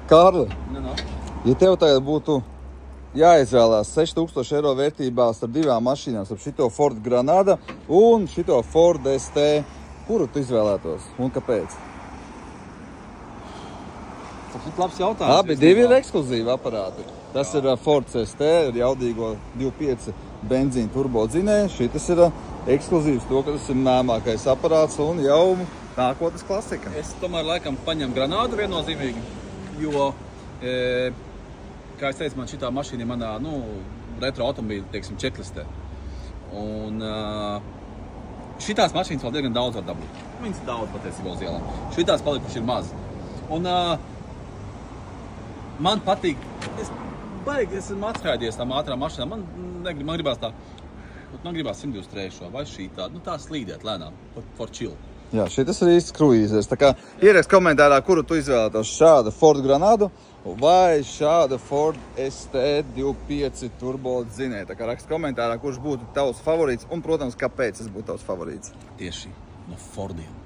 Kārli, No. ja tev tagad būtu jāizvēlās 6000 eiro vērtībā starp divām mašīnām, starp šito Ford Granada un šito Ford ST, kuru tu izvēlētos un kāpēc? Tas ir labs jautājums. Abi divi ir ekskluzīvi aparāti. Tas ir Ford ST ar jaudīgo 2.5 benzīnu turbo dzinēju. Šitas ir ekskluzīvs to, ka tas ir mēmākais aparāts un jau nākotnes klasika. Es tomēr laikam paņemu Granādu viennozīmīgi, jo, kā es teicu, man šitā mašīna ir manā, retro automobīļa, teiksim, čeklistē. Un šitās mašīnas vēl diezgan daudz var dabūt. Viņas daudz patiesībā uz ielām. Šitās palikuši ir maz. Un man patīk, es esmu atskaidies tām ātrām mašīnām, man gribās tā, man gribās 123 vai šī tāda, tā slīdēt lēnām, for chill. Jā, šitas ir īsts kruīzers. Tā kā ierakst komentārā, kuru tu izvēlētos, šāda Ford Granadu vai šāda Ford ST 2.5 turbo dzinēja. Tā kā rakst komentārā, kurš būtu tavs favorīts un, protams, kāpēc tas būtu tavs favorīts. Tieši no Fordiem.